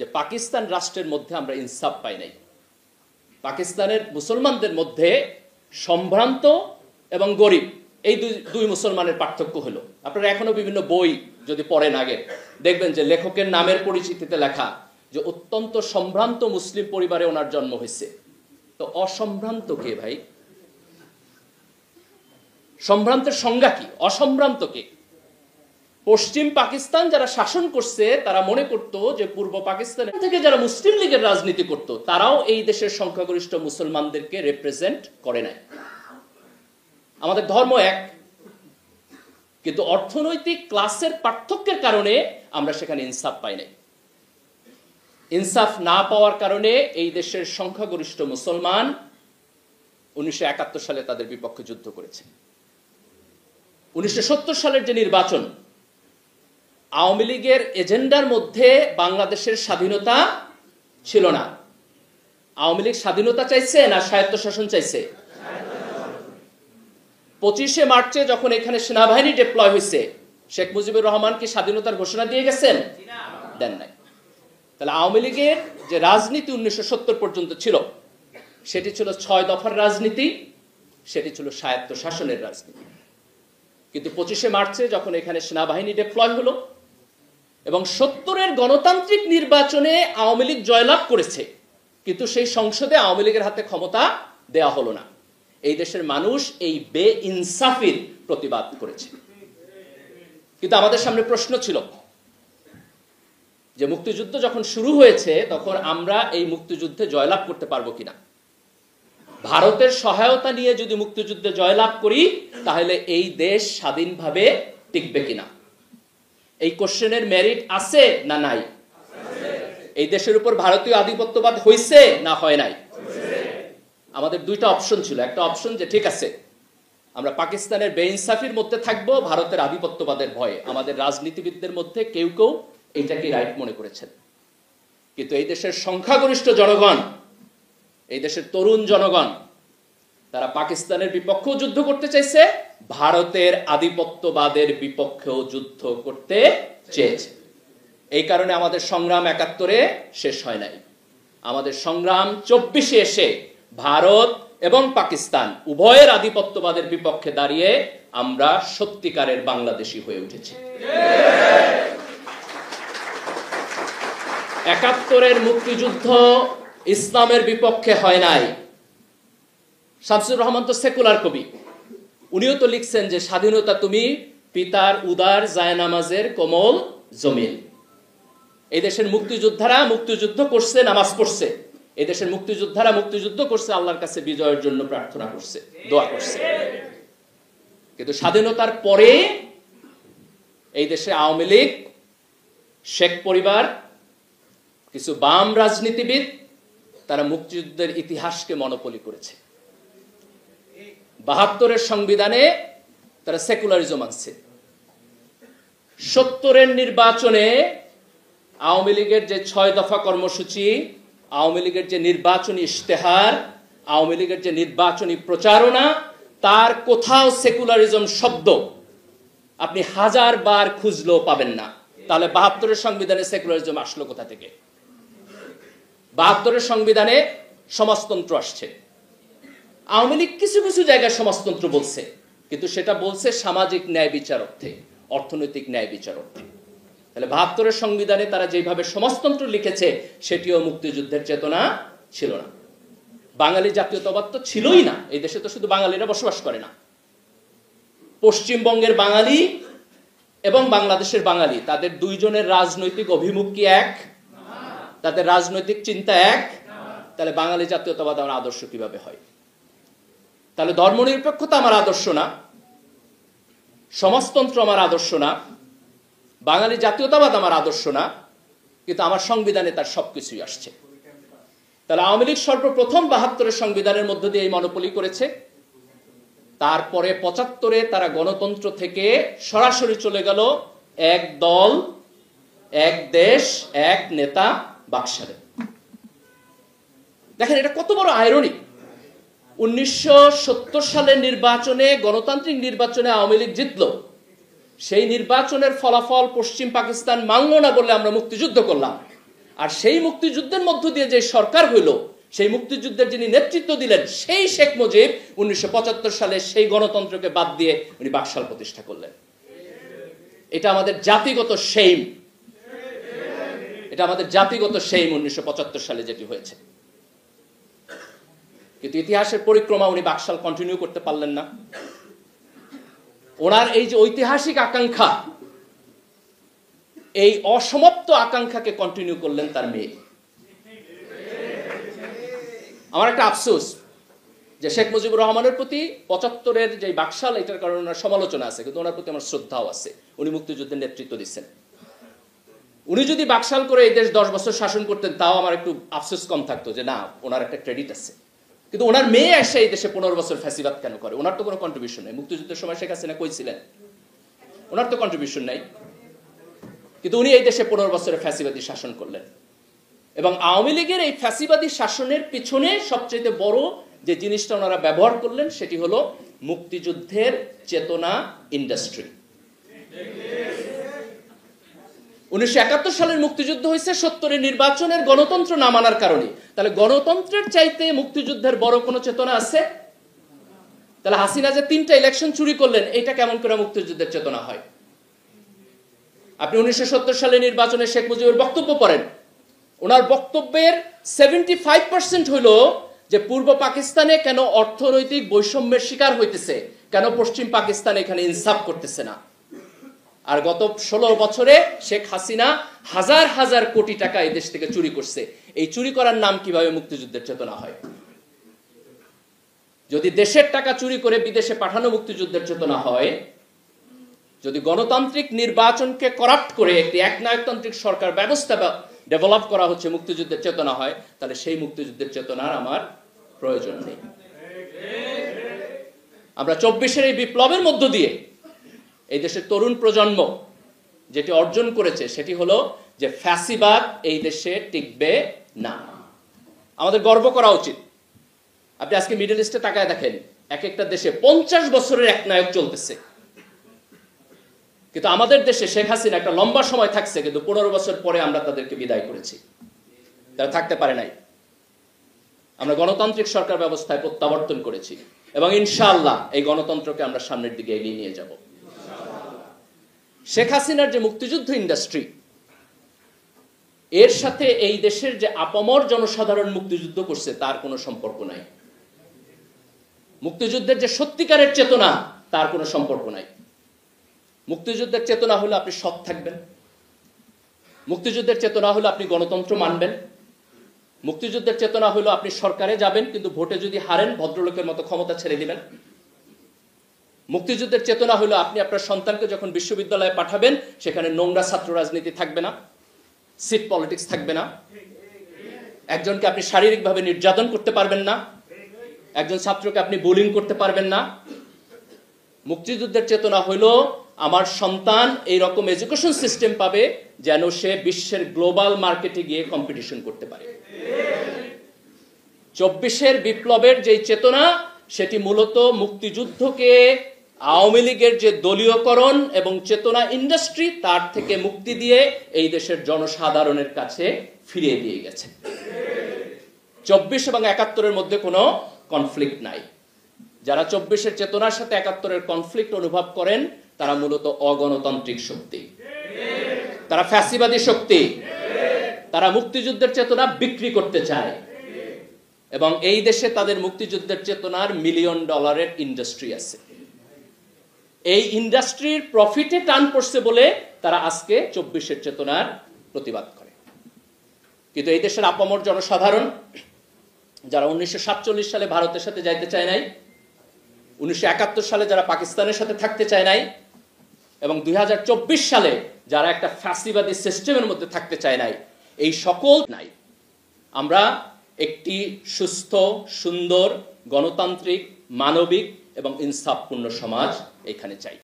যে পাকিস্তান রাষ্ট্রের মধ্যে আমরা ইনসাফ পাই নাই। পাকিস্তানের মুসলমানদের মধ্যে সম্ভ্রান্ত এবং গরিব এই দুই মুসলমানের পার্থক্য হলো। আপনারা এখনো বিভিন্ন বই যদি পড়েন আগে দেখবেন যে লেখকের নামের পরিচিতিতে লেখা যে অত্যন্ত সম্ভ্রান্ত মুসলিম পরিবারে ওনার জন্ম হয়েছে। তো অসম্ভ্রান্ত কে ভাই? সম্ভ্রান্তের সংজ্ঞা কি? অসম্ভ্রান্ত কে? পশ্চিম পাকিস্তান যারা শাসন করছে তারা মনে করত যে পূর্ব পাকিস্তান থেকে যারা মুসলিম লীগের রাজনীতি করত তারাও এই দেশের সংখ্যাগরিষ্ঠ মুসলমানদেরকে রিপ্রেজেন্ট করে নাই। আমাদের ধর্ম এক, কিন্তু অর্থনৈতিক ক্লাসের পার্থক্যের কারণে আমরা সেখানে ইনসাফ পাই নাই। ইনসাফ না পাওয়ার কারণে এই দেশের সংখ্যাগরিষ্ঠ মুসলমান 1971 সালে তাদের বিপক্ষে যুদ্ধ করেছে। 1970 সালের যে নির্বাচন, আওয়ামী লীগের এজেন্ডার মধ্যে বাংলাদেশের স্বাধীনতা ছিল না। আওয়ামী লীগ স্বাধীনতা চাইছে না স্বায়ত্তশাসন চাইছে? 25শে মার্চে যখন এখানে সেনাবাহিনী ডিপ্লয় হয়েছে, শেখ মুজিবুর রহমান কি স্বাধীনতার ঘোষণা দিয়ে গেছেন? দেন নাই। তাহলে আওয়ামী লীগের যে রাজনীতি 1970 পর্যন্ত ছিল সেটি ছিল 6 দফার রাজনীতি, সেটি ছিল স্বায়ত্তশাসনের রাজনীতি। কিন্তু 25শে মার্চে যখন এখানে সেনাবাহিনী ডিপ্লয় হলো এবং 70-এর গণতান্ত্রিক নির্বাচনে আওয়ামী লীগ জয়লাভ করেছে, কিন্তু সেই সংসদে আওয়ামী লীগের হাতে ক্ষমতা দেয়া হলো না। এই দেশের মানুষ এই বেইনসাফির প্রতিবাদ করেছে। কিন্তু আমাদের সামনে প্রশ্ন ছিল যে মুক্তিযুদ্ধ যখন শুরু হয়েছে তখন আমরা এই মুক্তিযুদ্ধে জয়লাভ করতে পারবো কিনা। ভারতের সহায়তা নিয়ে যদি মুক্তিযুদ্ধে জয়লাভ করি তাহলে এই দেশ স্বাধীনভাবে টিকবে কিনা। এই কোশ্চেনের মেরিট আছে না নাই? এই দেশের উপর ভারতীয় আধিপত্যবাদ হয়েছে না হয় নাই? আমাদের দুইটা অপশন ছিল। একটা অপশন যে ঠিক আছে আমরা পাকিস্তানের বেইনসাফির মধ্যে থাকবো ভারতের আধিপত্যবাদের ভয়ে। আমাদের রাজনীতিবিদদের মধ্যে কেউ কেউ এইটাকে রাইট মনে করেছেন, কিন্তু এই দেশের সংখ্যাগরিষ্ঠ জনগণ, এই দেশের তরুণ জনগণ, তারা পাকিস্তানের বিপক্ষেও যুদ্ধ করতে চাইছে, ভারতের আধিপত্যবাদের বিপক্ষেও যুদ্ধ করতে চেয়েছে। এই কারণে আমাদের সংগ্রাম 71-এ শেষ হয় নাই। আমাদের সংগ্রাম 24-এ এসে ভারত এবং পাকিস্তান উভয়ের আধিপত্যবাদের বিপক্ষে দাঁড়িয়ে আমরা সত্যিকারের বাংলাদেশী হয়ে উঠেছি। 71-এর মুক্তিযুদ্ধ ইসলামের বিপক্ষে হয় নাই। শামসুর রহমান তো সেকুলার কবি, উনিও তো লিখছেন যে স্বাধীনতা তুমি পিতার উদার জায়নামাজের কোমল জমিন। এই দেশের মুক্তিযোদ্ধারা মুক্তিযুদ্ধ করছে, নামাজ পড়ছে। এই দেশের মুক্তিযোদ্ধারা মুক্তিযুদ্ধ করছে, আল্লাহর কাছে বিজয়ের জন্য প্রার্থনা করছে, দোয়া করছে। কিন্তু স্বাধীনতার পরে এই দেশে আওয়ামী লীগ, শেখ পরিবার, কিছু বাম রাজনীতিবিদ তারা মুক্তিযুদ্ধের ইতিহাসকে মনোপলি করেছে। 72-এর সংবিধানে তারা সেকুলারিজম আনছে। 70-এর নির্বাচনে আওয়ামী লীগের যে 6 দফা কর্মসূচি, আওয়ামী লীগের যে নির্বাচনী ইশতেহার, আওয়ামী লীগের যে নির্বাচনী প্রচারণা, তার কোথাও সেকুলারিজম শব্দ আপনি 1000 বার খুঁজলেও পাবেন না। তাহলে 72-এর সংবিধানে সেকুলারিজম আসলো কোথা থেকে? 72-এর সংবিধানে সমাজতন্ত্র আসছে। আওয়ামী লীগ কিছু কিছু জায়গায় সমাজতন্ত্র বলছে, কিন্তু সেটা বলছে সামাজিক ন্যায় বিচার অর্থে, অর্থনৈতিক ন্যায় বিচার অর্থে। তাহলে 72-এর সংবিধানে তারা যেভাবে সমাজতন্ত্র লিখেছে সেটিও মুক্তিযুদ্ধের চেতনা ছিল না। বাঙালি জাতীয়তাবাদ তো ছিলই না। এই দেশে তো শুধু বাঙালিরা বসবাস করে না। পশ্চিমবঙ্গের বাঙালি এবং বাংলাদেশের বাঙালি, তাদের দুইজনের রাজনৈতিক অভিমুখ কি এক? তাদের রাজনৈতিক চিন্তা এক? তাহলে বাঙালি জাতীয়তাবাদ আমার আদর্শ কিভাবে হয়? তাহলে ধর্মনিরপেক্ষতা আমার আদর্শ না, সমাজতন্ত্র আমার আদর্শ না, বাঙালি জাতীয়তাবাদ আমার আদর্শ না, কিন্তু আমার সংবিধানে তার সবকিছুই আসছে। তাহলে আওয়ামী লীগ সর্বপ্রথম 72-এর সংবিধানের মধ্য দিয়ে এই মনোপলি করেছে। তারপরে 75-এ তারা গণতন্ত্র থেকে সরাসরি চলে গেল এক দল, এক দেশ, এক নেতা বাকশালে। দেখেন এটা কত বড় আইরনি। 1970 সালের নির্বাচনে, গণতান্ত্রিক নির্বাচনে আওয়ামী লীগ জিতল। সেই নির্বাচনের ফলাফল পশ্চিম পাকিস্তান মানল না বলে আমরা মুক্তিযুদ্ধ করলাম। আর সেই মুক্তিযুদ্ধের মধ্য দিয়ে যে সরকার হইল, সেই মুক্তিযুদ্ধের যিনি নেতৃত্ব দিলেন, সেই শেখ মুজিব 1975 সালে সেই গণতন্ত্রকে বাদ দিয়ে উনি বাকশাল প্রতিষ্ঠা করলেন। এটা আমাদের জাতিগত শেম, এটা আমাদের জাতিগত শেম 1975 সালে যেটি হয়েছে। কিন্তু ইতিহাসের পরিক্রমা উনি বাকশাল কন্টিনিউ করতে পারলেন না। ওনার এই যে ঐতিহাসিক আকাঙ্ক্ষা, এই অসমাপ্ত আকাঙ্ক্ষাকে কন্টিনিউ করলেন তার মেয়ে। আমার একটা আফসোস যে শেখ মুজিবুর রহমানের প্রতি 75-এর যে বাকশাল, এটার কারণে ওনার সমালোচনা আছে, কিন্তু ওনার প্রতি আমার শ্রদ্ধাও আছে। উনি মুক্তিযুদ্ধের নেতৃত্ব দিচ্ছেন। উনি যদি বাকশাল করে এই দেশ 10 বছর শাসন করতেন, তাও আমার একটু আফসোস কম থাকতো যে না, ওনার একটা ক্রেডিট আছে। কিন্তু ওনার মেয়ে এসে এই দেশে 15 বছর ফ্যাসিবাদ কেন করে? ওনার তো কোনো কন্ট্রিবিউশন নেই। মুক্তিযুদ্ধের সময় শেখ হাসিনা কই ছিলেন? ওনার তো কন্ট্রিবিউশন নাই। কিন্তু উনি এই দেশে 15 বছরের ফ্যাসিবাদী শাসন করলেন। এবং আওয়ামী লীগের এই ফ্যাসিবাদী শাসনের পিছনে সবচেয়ে বড় যে জিনিসটা ওনারা ব্যবহার করলেন, সেটি হলো মুক্তিযুদ্ধের চেতনা ইন্ডাস্ট্রি। 1971 সালের মুক্তিযুদ্ধ হয়েছে 70-এর নির্বাচনের গণতন্ত্র না মানার কারণে। তাহলে গণতন্ত্রের চাইতে মুক্তিযুদ্ধের বড় কোনো চেতনা আছে? তাহলে হাসিনা যে 3টা ইলেকশন চুরি করলেন, এটা কেমন করে মুক্তিযুদ্ধের চেতনা হয়? আপনি 1970 সালে নির্বাচনে শেখ মুজিবের বক্তব্য পড়েন। ওনার বক্তব্যের 75% হলো যে পূর্ব পাকিস্তানে কেন অর্থনৈতিক বৈষম্যের শিকার হইতেছে, কেন পশ্চিম পাকিস্তান এখানে ইনসাফ করতেছে না। আর গত 16 বছরে শেখ হাসিনা হাজার হাজার কোটি টাকা এই দেশ থেকে চুরি করছে। এই চুরি করার নাম কিভাবে মুক্তিযুদ্ধের চেতনা হয়? যদি দেশের টাকা চুরি করে বিদেশে পাঠানো মুক্তিযুদ্ধের চেতনা হয়, যদি গণতান্ত্রিক নির্বাচনকে করাপ্ট করে একটি একনায়কতান্ত্রিক সরকার ব্যবস্থা ডেভেলপ করা হচ্ছে মুক্তিযুদ্ধের চেতনা হয়, তাহলে সেই মুক্তিযুদ্ধের চেতনার আমার প্রয়োজন নেই। আমরা 24-এর এই বিপ্লবের মধ্য দিয়ে এই দেশের তরুণ প্রজন্ম যেটি অর্জন করেছে, সেটি হলো যে ফ্যাসিবাদ এই দেশে টিকবে না। আমাদের গর্ব করা উচিত। আপনি আজকে মিডল ইস্টে তাকায় দেখেন, এক একটা দেশে 50 বছরের একনায়ক চলতেছে। কিন্তু আমাদের দেশে শেখ হাসিনা একটা লম্বা সময় থাকছে, কিন্তু 15 বছর পরে আমরা তাদেরকে বিদায় করেছি। তারা থাকতে পারে নাই। আমরা গণতান্ত্রিক সরকার ব্যবস্থায় প্রত্যাবর্তন করেছি এবং ইনশাআল্লাহ এই গণতন্ত্রকে আমরা সামনের দিকে এগিয়ে নিয়ে যাব। শেখ হাসিনার যে মুক্তিযুদ্ধ ইন্ডাস্ট্রি, এর সাথে এই দেশের যে আপামর জনসাধারণ মুক্তিযুদ্ধ করছে তার কোনো সম্পর্ক নাই। মুক্তিযুদ্ধের যে সত্যিকারের চেতনা, তার কোনো সম্পর্ক নাই। মুক্তিযুদ্ধের চেতনা হলো আপনি সৎ থাকবেন। মুক্তিযুদ্ধের চেতনা হলো আপনি গণতন্ত্র মানবেন। মুক্তিযুদ্ধের চেতনা হলো আপনি সরকারে যাবেন, কিন্তু ভোটে যদি হারেন ভদ্রলোকের মতো ক্ষমতা ছেড়ে দিবেন। মুক্তিযুদ্ধের চেতনা হলো আপনি আপনার সন্তানকে যখন বিশ্ববিদ্যালয়ে পাঠাবেন, সেখানে নোংরা ছাত্র রাজনীতি থাকবে না, সিট পলিটিক্স থাকবে না, একজনকে আপনি শারীরিকভাবে নির্যাতন করতে পারবেন না, একজন ছাত্রকে আপনি বুলিং করতে পারবেন না। মুক্তিযুদ্ধের চেতনা হলো আমার সন্তান এই রকম এডুকেশন সিস্টেম পাবে যেন সে বিশ্বের গ্লোবাল মার্কেটে গিয়ে কম্পিটিশন করতে পারে। 24-এর বিপ্লবের যে চেতনা, সেটি মূলত মুক্তিযুদ্ধকে আওয়ামী লীগের যে দলীয়করণ এবং চেতনা ইন্ডাস্ট্রি, তার থেকে মুক্তি দিয়ে এই দেশের জনসাধারণের কাছে ফিরিয়ে দিয়ে গেছে। 24 এবং 71-এর মধ্যে কোনো কনফ্লিক্ট নাই। যারা 24-এর চেতনার সাথে 71-এর কনফ্লিক্ট অনুভব করেন, তারা মূলত অগণতান্ত্রিক শক্তি, তারা ফ্যাসিবাদী শক্তি, তারা মুক্তিযুদ্ধের চেতনা বিক্রি করতে চায় এবং এই দেশে তাদের মুক্তিযুদ্ধের চেতনার $1 মিলিয়ন ইন্ডাস্ট্রি আছে। এই ইন্ডাস্ট্রির প্রফিটে টান পড়ছে বলে তারা আজকে 24-এর চেতনার প্রতিবাদ করে। কিন্তু এই দেশের আপামর জনসাধারণ যারা 1947 সালে ভারতের সাথে যাইতে চায় নাই, 1971 সালে যারা পাকিস্তানের সাথে থাকতে চায় নাই, এবং 2024 সালে যারা একটা ফ্যাসিবাদী সিস্টেমের মধ্যে থাকতে চায় নাই, এই সকল নাই। আমরা একটি সুস্থ, সুন্দর, গণতান্ত্রিক, মানবিক এবং ইনসাফপূর্ণ সমাজ এখানে চাই।